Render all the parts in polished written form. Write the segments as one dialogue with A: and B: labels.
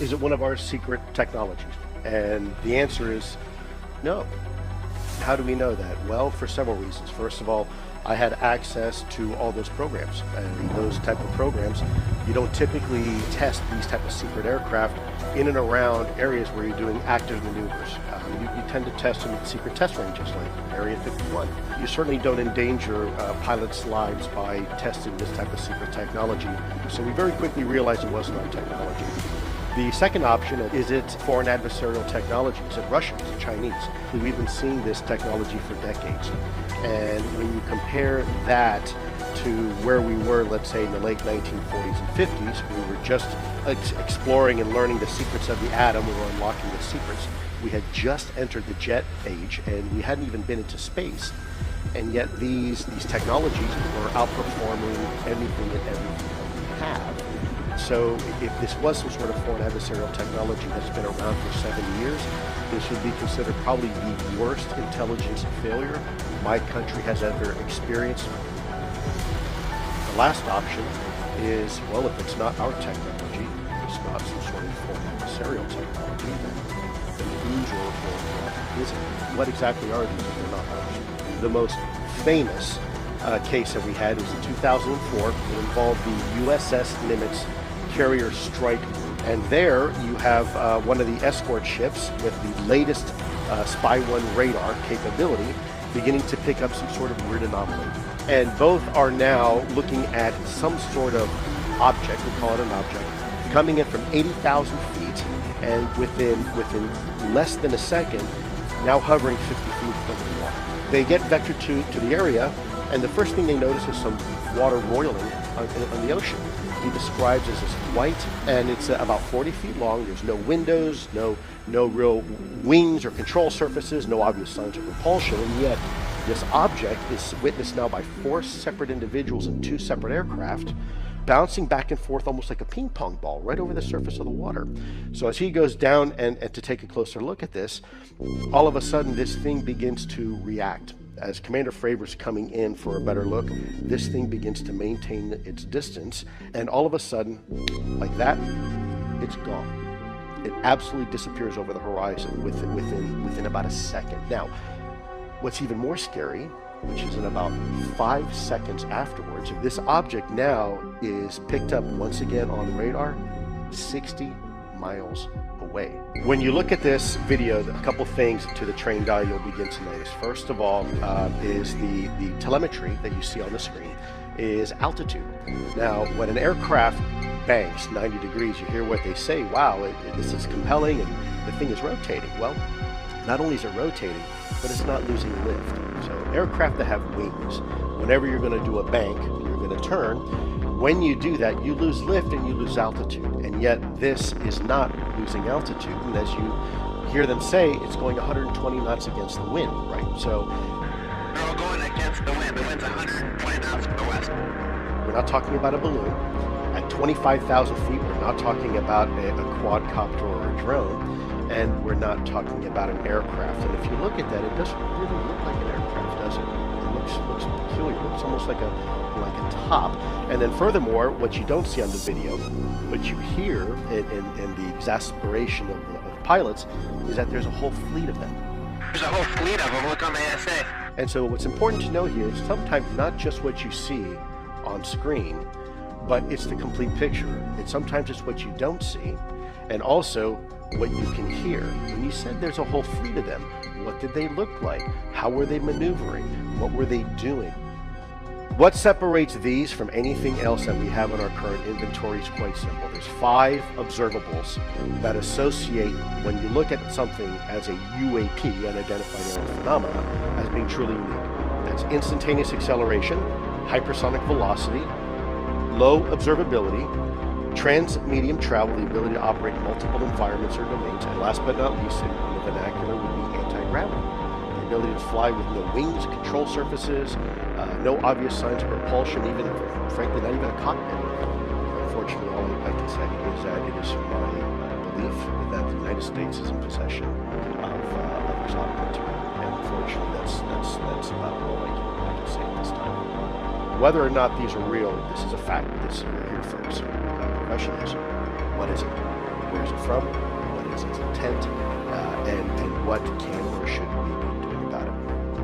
A: Is it one of our secret technologies? And the answer is no. How do we know that? Well, for several reasons. First of all, I had access to all those programs, and those type of programs, you don't typically test these type of secret aircraft in and around areas where you're doing active maneuvers. You tend to test them at secret test ranges like Area 51. You certainly don't endanger pilots' lives by testing this type of secret technology. So we very quickly realized it wasn't our technology. The second option is it foreign adversarial technology? Is it Russian? Is it Chinese? We've been seeing this technology for decades. And when you compare that to where we were, let's say, in the late 1940s and 50s, we were just exploring and learning the secrets of the atom. We were unlocking the secrets. We had just entered the jet age, and we hadn't even been into space. And yet these technologies were outperforming anything and everything that we have. So if this was some sort of foreign adversarial technology that's been around for 70 years, this would be considered probably the worst intelligence failure my country has ever experienced. The last option is, well, if it's not our technology, it's not some sort of foreign adversarial technology, then whose or what is it? What exactly are these if they're not ours? The most famous case that we had was in 2004. It involved the USS Nimitz carrier strike group. And there you have one of the escort ships with the latest Spy 1 radar capability beginning to pick up some sort of weird anomaly. And both are now looking at some sort of object, we call it an object, coming in from 80,000 feet and within less than a second, now hovering 50 feet over the water. They get vectored to the area, and the first thing they notice is some water roiling on the ocean. He describes it as white, and it's about 40 feet long. There's no windows, no real wings or control surfaces, no obvious signs of propulsion, and yet this object is witnessed now by 4 separate individuals in 2 separate aircraft, bouncing back and forth almost like a ping pong ball right over the surface of the water. So as he goes down and to take a closer look at this, all of a sudden this thing begins to react. As Commander Fravors coming in for a better look, this thing begins to maintain its distance, and all of a sudden, like that, it's gone. It absolutely disappears over the horizon within about a second. Now, what's even more scary, which is in about 5 seconds afterwards, this object now is picked up once again on radar 60 miles away. When you look at this video, a couple things to the trained eye you'll begin to notice. First of all, is the telemetry that you see on the screen is altitude. Now, when an aircraft banks 90 degrees, you hear what they say, wow, this is compelling and the thing is rotating. Well, not only is it rotating, but it's not losing lift. So aircraft that have wings, whenever you're going to do a bank, you're going to turn, when you do that, you lose lift and you lose altitude. And yet this is not losing altitude. And as you hear them say, it's going 120 knots against the wind, right? So
B: they're all going against the wind. The wind's 120 knots from the west.
A: We're not talking about a balloon. At 25,000 feet, we're not talking about a quadcopter or a drone. And we're not talking about an aircraft. And if you look at that, it doesn't really look like an aircraft, does it? It looks peculiar. It looks almost like a top. And then furthermore, what you don't see on the video, what you hear in the exasperation of the pilots, is that there's a whole fleet of them.
B: There's a whole fleet of them. Look on the ASA.
A: And so what's important to know here is sometimes not just what you see on screen, but it's the complete picture. And sometimes it's what you don't see, and also what you can hear. When you said there's a whole fleet of them, what did they look like? How were they maneuvering? What were they doing? What separates these from anything else that we have in our current inventory is quite simple. There's 5 observables that associate, when you look at something as a UAP, unidentified aerial phenomena, as being truly unique. That's instantaneous acceleration, hypersonic velocity, low observability, trans-medium travel, the ability to operate in multiple environments or domains, and last but not least, in the vernacular, would be anti-gravity. The ability to fly with no wings, control surfaces, no obvious signs of propulsion, even, frankly, not even a cockpit. Unfortunately, all I can say is that it is my belief that the United States is in possession of exotic material, and unfortunately, that's about all I can say at this time. Whether or not these are real, this is a fact. This is here, folks. The question is, what is it? where's it from, what is its intent, and what can or should we be doing about it.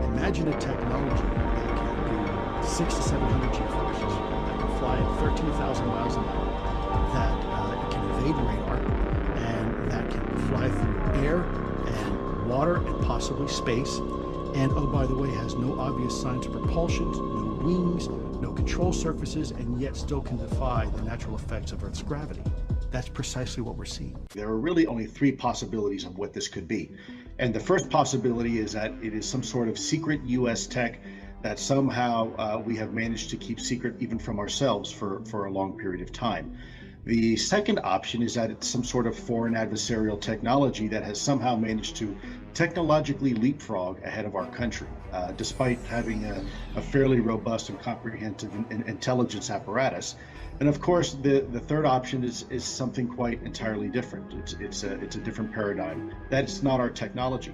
C: Imagine a technology that can do 600 to 700 G-forces, that can fly at 13,000 miles an hour, that can evade radar, and that can fly through air and water and possibly space. And oh, by the way, has no obvious signs of propulsion, no wings, no control surfaces, and yet still can defy the natural effects of Earth's gravity. That's precisely what we're seeing. There are really only three possibilities of what this could be. And the first possibility is that it is some sort of secret U.S. tech that somehow we have managed to keep secret even from ourselves for a long period of time. The second option is that it's some sort of foreign adversarial technology that has somehow managed to technologically leapfrog ahead of our country, despite having a fairly robust and comprehensive intelligence apparatus. And of course, the third option is something quite entirely different. It's a different paradigm. That's not our technology.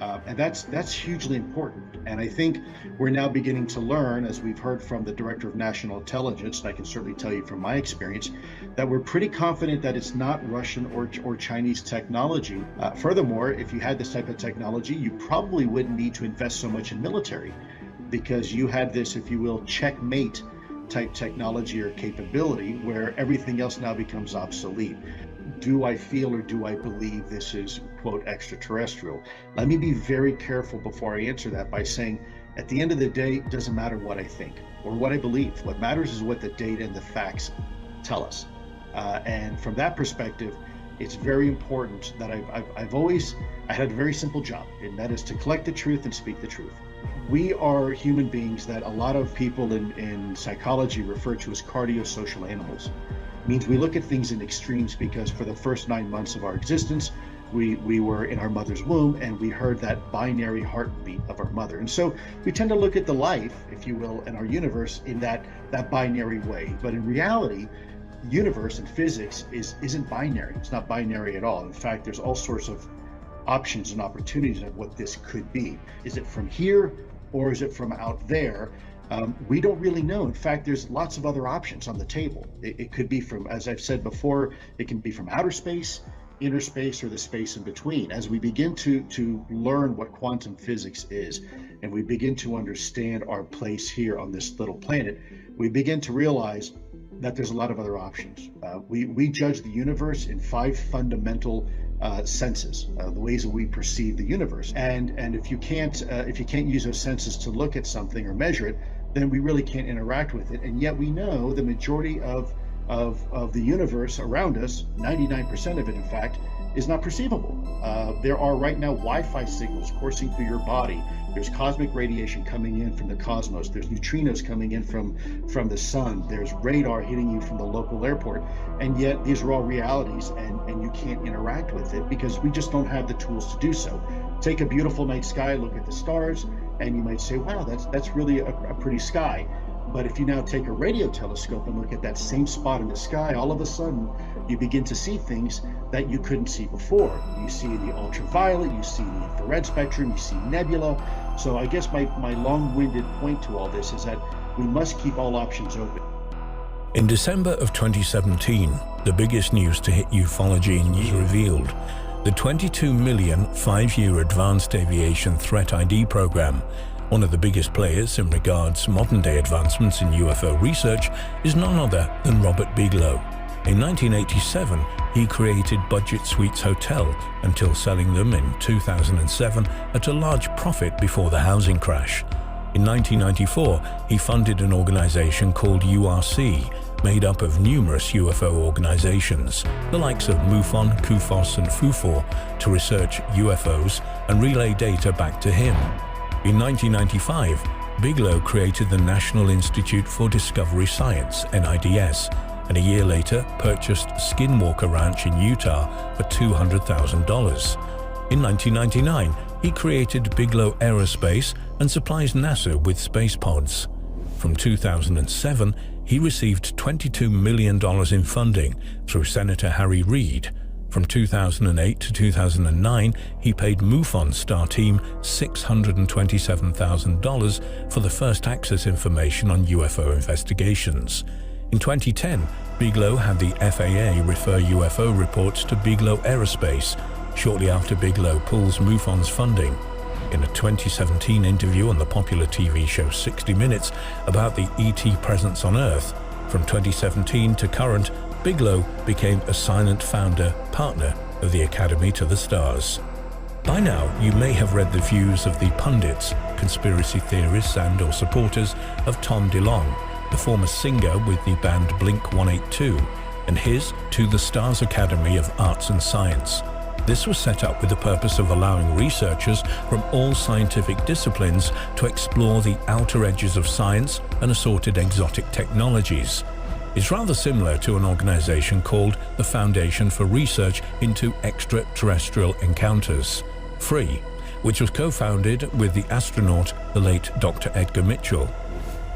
C: And that's hugely important. And I think we're now beginning to learn, as we've heard from the Director of National Intelligence, and I can certainly tell you from my experience, that we're pretty confident that it's not Russian or Chinese technology. Furthermore, if you had this type of technology, you probably wouldn't need to invest so much in military, because you had this, if you will, checkmate type technology or capability where everything else now becomes obsolete. Do I feel or do I believe this is, quote, extraterrestrial? Let me be very careful before I answer that by saying, at the end of the day, it doesn't matter what I think or what I believe. What matters is what the data and the facts tell us. And from that perspective, it's very important that I had a very simple job, and that is to collect the truth and speak the truth. We are human beings that a lot of people in psychology refer to as cardiosocial animals. It means we look at things in extremes because for the first 9 months of our existence, we were in our mother's womb and we heard that binary heartbeat of our mother. And so we tend to look at the life, if you will, and our universe in that binary way. But in reality, universe and physics isn't binary. It's not binary at all. In fact, there's all sorts of options and opportunities of what this could be. Is it from here or is it from out there? We don't really know. In fact, there's lots of other options on the table. It could be from, as I've said before, it can be from outer space, inner space, or the space in between. As we begin to learn what quantum physics is, and we begin to understand our place here on this little planet, we begin to realize that there's a lot of other options. We judge the universe in 5 fundamental senses, the ways that we perceive the universe. And if you can't use those senses to look at something or measure it, then we really can't interact with it. And yet we know the majority of the universe around us, 99% of it, in fact, is not perceivable. There are right now Wi-Fi signals coursing through your body. There's cosmic radiation coming in from the cosmos. There's neutrinos coming in from the sun. There's radar hitting you from the local airport. And yet these are all realities, and you can't interact with it because we just don't have the tools to do so. Take a beautiful night sky, look at the stars, and you might say, wow, that's really a pretty sky. But if you now take a radio telescope and look at that same spot in the sky, all of a sudden you begin to see things that you couldn't see before. You see the ultraviolet, you see the infrared spectrum, you see nebula. So I guess my long-winded point to all this is that we must keep all options open.
D: In December of 2017, the biggest news to hit ufology news revealed the $22 million 5-year Advanced Aviation Threat ID program. One of the biggest players in regards to modern-day advancements in UFO research is none other than Robert Bigelow. In 1987, he created Budget Suites Hotel until selling them in 2007 at a large profit before the housing crash. In 1994, he funded an organization called URC, made up of numerous UFO organizations, the likes of MUFON, CUFOS and FUFOR, to research UFOs and relay data back to him. In 1995, Bigelow created the National Institute for Discovery Science, NIDS, and a year later purchased Skinwalker Ranch in Utah for $200,000. In 1999, he created Bigelow Aerospace and supplies NASA with space pods. From 2007, he received $22 million in funding through Senator Harry Reid. From 2008 to 2009, he paid MUFON Star Team $627,000 for the first access information on UFO investigations. In 2010, Bigelow had the FAA refer UFO reports to Bigelow Aerospace, shortly after Bigelow pulls MUFON's funding. In a 2017 interview on the popular TV show 60 Minutes about the ET presence on Earth, from 2017 to current, Bigelow became a silent founder, partner of the Academy to the Stars. By now, you may have read the views of the pundits, conspiracy theorists and/or supporters of Tom DeLonge, the former singer with the band Blink-182, and his To the Stars Academy of Arts and Science. This was set up with the purpose of allowing researchers from all scientific disciplines to explore the outer edges of science and assorted exotic technologies. It's rather similar to an organization called the Foundation for Research into Extraterrestrial Encounters, FREE, which was co-founded with the astronaut, the late Dr. Edgar Mitchell.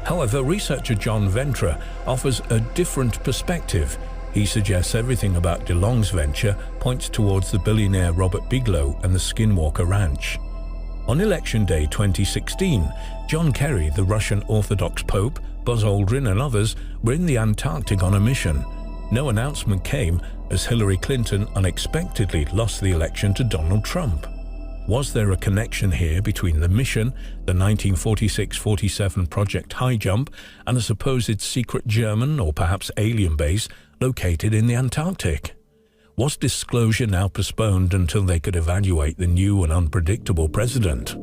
D: However, researcher John Ventra offers a different perspective. He suggests everything about DeLonge's venture points towards the billionaire Robert Bigelow and the Skinwalker Ranch. On Election Day 2016, John Kerry, the Russian Orthodox Pope, Buzz Aldrin and others were in the Antarctic on a mission. No announcement came as Hillary Clinton unexpectedly lost the election to Donald Trump. Was there a connection here between the mission, the 1946-47 Project High Jump, and a supposed secret German or perhaps alien base located in the Antarctic? Was disclosure now postponed until they could evaluate the new and unpredictable president?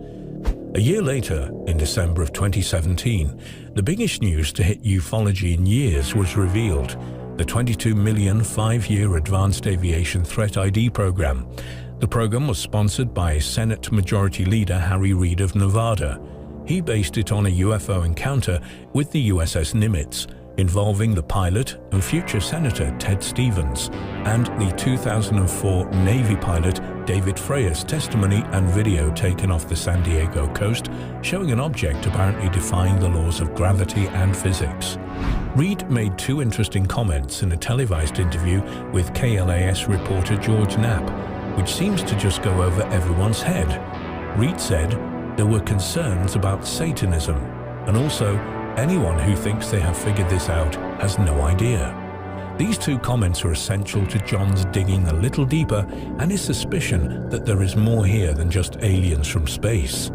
D: A year later, in December of 2017, the biggest news to hit ufology in years was revealed: the $22 million 5-year Advanced Aviation Threat ID program. The program was sponsored by Senate Majority Leader Harry Reid of Nevada. He based it on a UFO encounter with the USS Nimitz, involving the pilot and future Senator Ted Stevens, and the 2004 Navy pilot David Freya's testimony and video taken off the San Diego coast, showing an object apparently defying the laws of gravity and physics. Reid made 2 interesting comments in a televised interview with KLAS reporter George Knapp, which seems to just go over everyone's head. Reid said there were concerns about Satanism, and also anyone who thinks they have figured this out has no idea. These 2 comments are essential to John's digging a little deeper and his suspicion that there is more here than just aliens from space.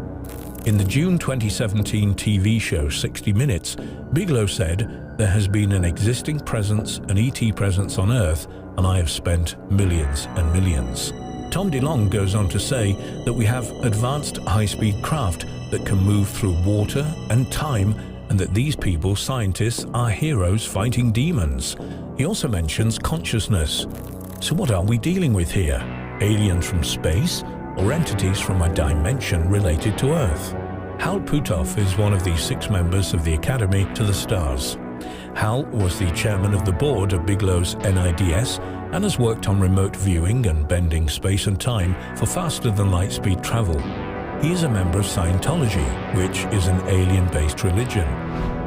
D: In the June 2017 TV show 60 Minutes, Bigelow said, "There has been an existing presence, an ET presence on Earth, and I have spent millions and millions." Tom DeLonge goes on to say that we have advanced high-speed craft that can move through water and time, and that these people, scientists, are heroes fighting demons. He also mentions consciousness. So what are we dealing with here? Aliens from space, or entities from a dimension related to Earth? Hal Puthoff is one of the 6 members of the Academy to the Stars. Hal was the chairman of the board of Bigelow's NIDS and has worked on remote viewing and bending space and time for faster-than-light speed travel. He is a member of Scientology, which is an alien-based religion.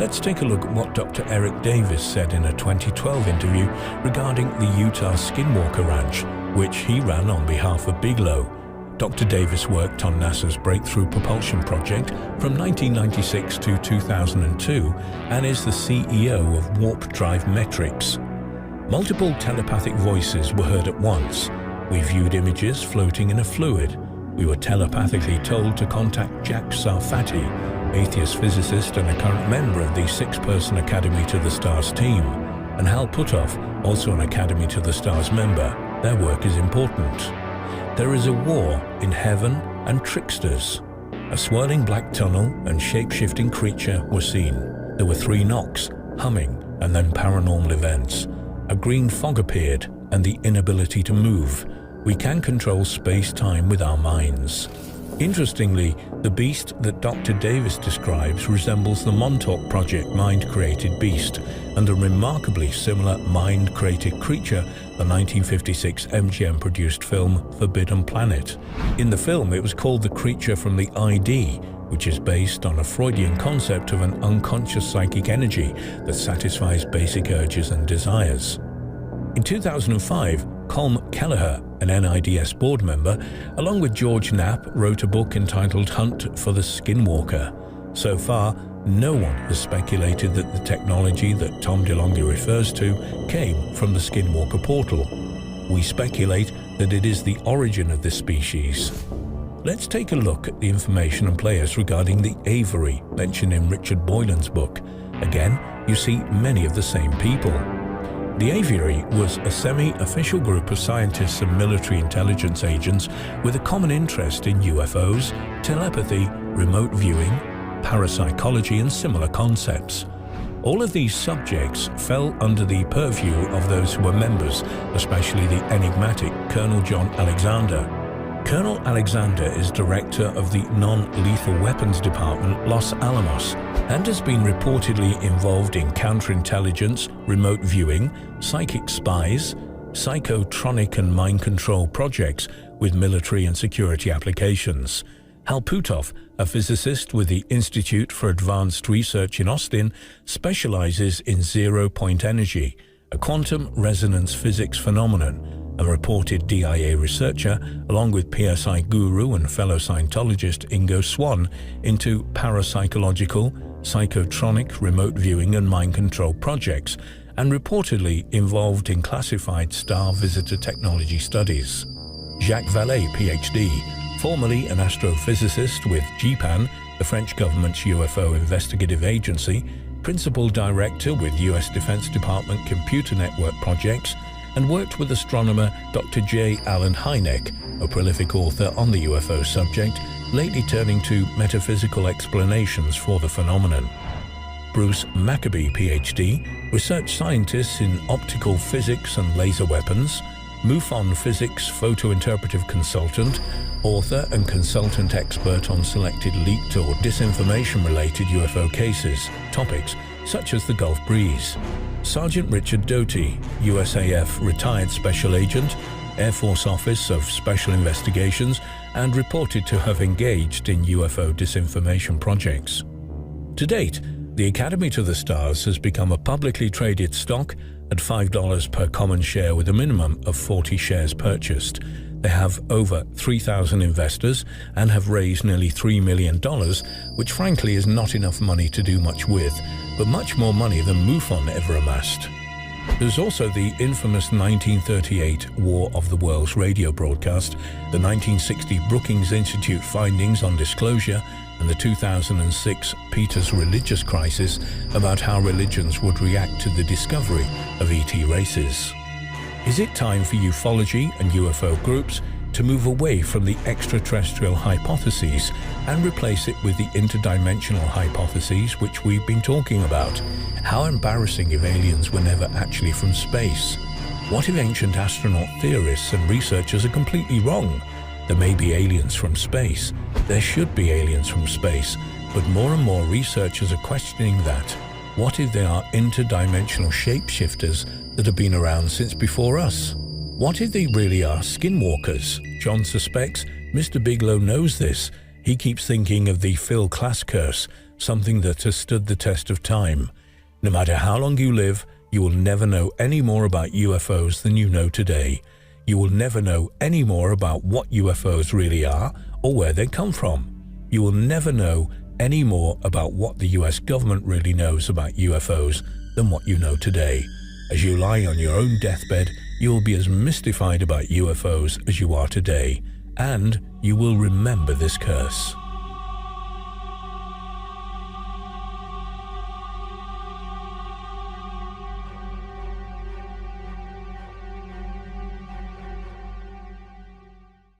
D: Let's take a look at what Dr. Eric Davis said in a 2012 interview regarding the Utah Skinwalker Ranch, which he ran on behalf of Bigelow. Dr. Davis worked on NASA's Breakthrough Propulsion Project from 1996 to 2002 and is the CEO of Warp Drive Metrics. Multiple telepathic voices were heard at once. We viewed images floating in a fluid. We were telepathically told to contact Jack Sarfati, atheist physicist and a current member of the 6-person Academy to the Stars team, and Hal Puthoff, also an Academy to the Stars member. Their work is important. There is a war in heaven and tricksters. A swirling black tunnel and shape-shifting creature were seen. There were 3 knocks, humming, and then paranormal events. A green fog appeared and the inability to move. We can control space-time with our minds. Interestingly, the beast that Dr. Davis describes resembles the Montauk Project mind-created beast and the remarkably similar mind-created creature, the 1956 MGM-produced film Forbidden Planet. In the film, it was called the creature from the ID, which is based on a Freudian concept of an unconscious psychic energy that satisfies basic urges and desires. In 2005, Colm Kelleher, an NIDS board member, along with George Knapp, wrote a book entitled Hunt for the Skinwalker. So far, No one has speculated that the technology that Tom DeLonghi refers to came from the Skinwalker portal. We speculate that it is the origin of this species. Let's take a look at the information and players regarding the Aviary mentioned in Richard Boylan's book. Again, you see many of the same people. The Aviary was a semi-official group of scientists and military intelligence agents with a common interest in UFOs, telepathy, remote viewing, parapsychology and similar concepts. All of these subjects fell under the purview of those who were members, especially the enigmatic Colonel John Alexander. Colonel Alexander is director of the Non-Lethal Weapons Department, Los Alamos, and has been reportedly involved in counterintelligence, remote viewing, psychic spies, psychotronic and mind control projects with military and security applications. Hal Puthoff, a physicist with the Institute for Advanced Research in Austin, specializes in zero-point energy, a quantum resonance physics phenomenon, a reported DIA researcher, along with PSI guru and fellow Scientologist Ingo Swann, into parapsychological, psychotronic, remote viewing and mind control projects, and reportedly involved in classified star visitor technology studies. Jacques Vallée, PhD, formerly an astrophysicist with GPAN, the French government's UFO investigative agency, principal director with US Defense Department Computer Network projects, and worked with astronomer Dr. J. Allen Hynek, a prolific author on the UFO subject, lately turning to metaphysical explanations for the phenomenon. Bruce Maccabee, PhD, research scientist in optical physics and laser weapons, MUFON physics photo-interpretive consultant, author and consultant expert on selected leaked or disinformation-related UFO cases, topics such as the Gulf Breeze. Sergeant Richard Doty, USAF retired special agent, Air Force Office of Special Investigations, and reported to have engaged in UFO disinformation projects. To date, the Academy to the Stars has become a publicly traded stock at $5 per common share with a minimum of 40 shares purchased. They have over 3,000 investors and have raised nearly $3 million, which frankly is not enough money to do much with, but much more money than MUFON ever amassed. There's also the infamous 1938 War of the Worlds radio broadcast, the 1960 Brookings Institute findings on disclosure, and the 2006 Peters religious crisis about how religions would react to the discovery of ET races. Is it time for ufology and UFO groups to move away from the extraterrestrial hypotheses and replace it with the interdimensional hypotheses which we've been talking about? How embarrassing if aliens were never actually from space? What if ancient astronaut theorists and researchers are completely wrong? There may be aliens from space. There should be aliens from space. But more and more researchers are questioning that. What if they are interdimensional shapeshifters that have been around since before us? What if they really are skinwalkers? John suspects. Mr. Bigelow knows this. He keeps thinking of the Phil Klass curse, something that has stood the test of time. No matter how long you live, you will never know any more about UFOs than you know today. You will never know any more about what UFOs really are or where they come from. You will never know any more about what the US government really knows about UFOs than what you know today. As you lie on your own deathbed, you will be as mystified about UFOs as you are today, and you will remember this curse.